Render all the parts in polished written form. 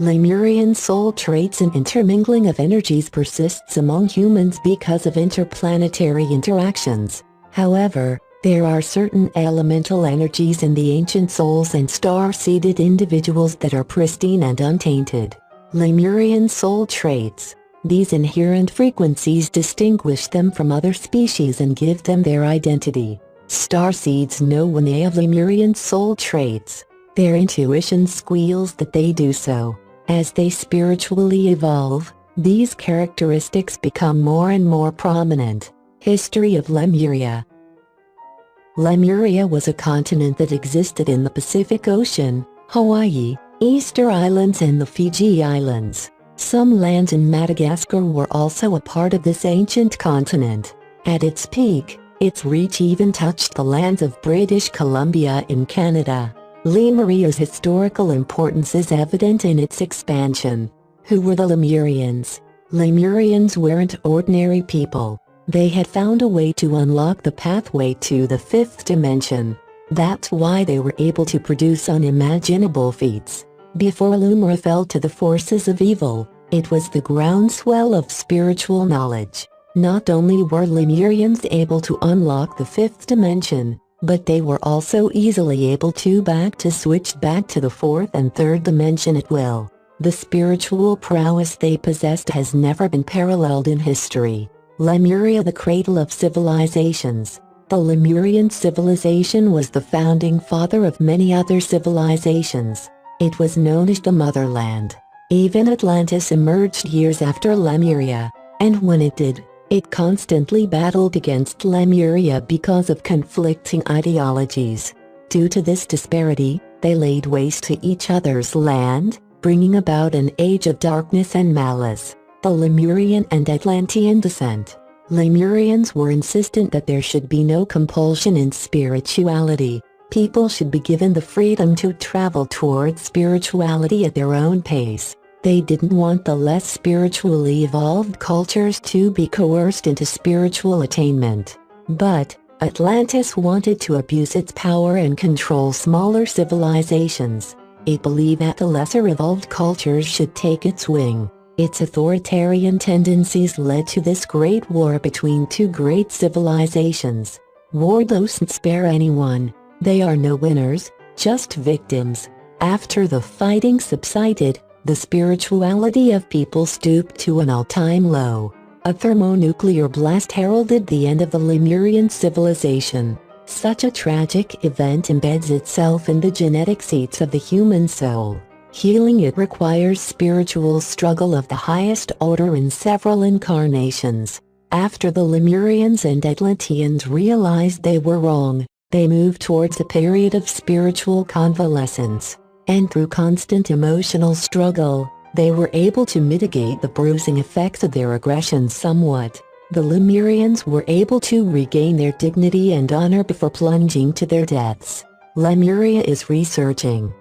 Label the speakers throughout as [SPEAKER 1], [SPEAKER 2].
[SPEAKER 1] Lemurian soul traits and intermingling of energies persists among humans because of interplanetary interactions. However, there are certain elemental energies in the ancient souls and star-seeded individuals that are pristine and untainted. Lemurian soul traits. These inherent frequencies distinguish them from other species and give them their identity. Starseeds know when they have Lemurian soul traits. Their intuition squeals that they do so. As they spiritually evolve, these characteristics become more and more prominent. History of Lemuria. Lemuria was a continent that existed in the Pacific Ocean, Hawaii, Easter Islands and the Fiji Islands. Some lands in Madagascar were also a part of this ancient continent. At its peak, its reach even touched the lands of British Columbia in Canada. Lemuria's historical importance is evident in its expansion. Who were the Lemurians? Lemurians weren't ordinary people. They had found a way to unlock the pathway to the fifth dimension. That's why they were able to produce unimaginable feats. Before Lemuria fell to the forces of evil, it was the groundswell of spiritual knowledge. Not only were Lemurians able to unlock the fifth dimension, but they were also easily able to switch back to the fourth and third dimension at will. The spiritual prowess they possessed has never been paralleled in history. Lemuria, the cradle of civilizations. The Lemurian civilization was the founding father of many other civilizations. It was known as the motherland. Even Atlantis emerged years after Lemuria, and when it did, it constantly battled against Lemuria because of conflicting ideologies. Due to this disparity, they laid waste to each other's land, bringing about an age of darkness and malice. The Lemurian and Atlantean descent. Lemurians were insistent that there should be no compulsion in spirituality. People should be given the freedom to travel towards spirituality at their own pace. They didn't want the less spiritually evolved cultures to be coerced into spiritual attainment. But Atlantis wanted to abuse its power and control smaller civilizations. It believed that the lesser evolved cultures should take its wing. Its authoritarian tendencies led to this great war between two great civilizations. War doesn't spare anyone. They are no winners, just victims. After the fighting subsided, the spirituality of people stooped to an all-time low. A thermonuclear blast heralded the end of the Lemurian civilization. Such a tragic event embeds itself in the genetic seats of the human soul. Healing it requires spiritual struggle of the highest order in several incarnations. After the Lemurians and Atlanteans realized they were wrong, they moved towards a period of spiritual convalescence. And through constant emotional struggle, they were able to mitigate the bruising effects of their aggression somewhat. The Lemurians were able to regain their dignity and honor before plunging to their deaths. Lemuria is researching.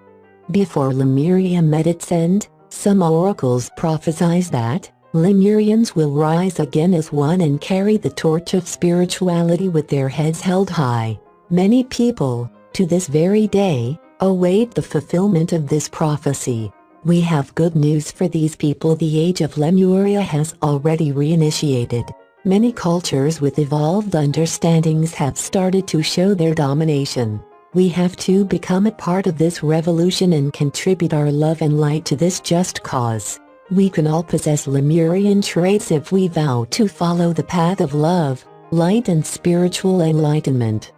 [SPEAKER 1] Before Lemuria met its end, some oracles prophesied that Lemurians will rise again as one and carry the torch of spirituality with their heads held high. Many people, to this very day, await the fulfillment of this prophecy. We have good news for these people. The age of Lemuria has already reinitiated. Many cultures with evolved understandings have started to show their domination. We have to become a part of this revolution and contribute our love and light to this just cause. We can all possess Lemurian traits if we vow to follow the path of love, light and spiritual enlightenment.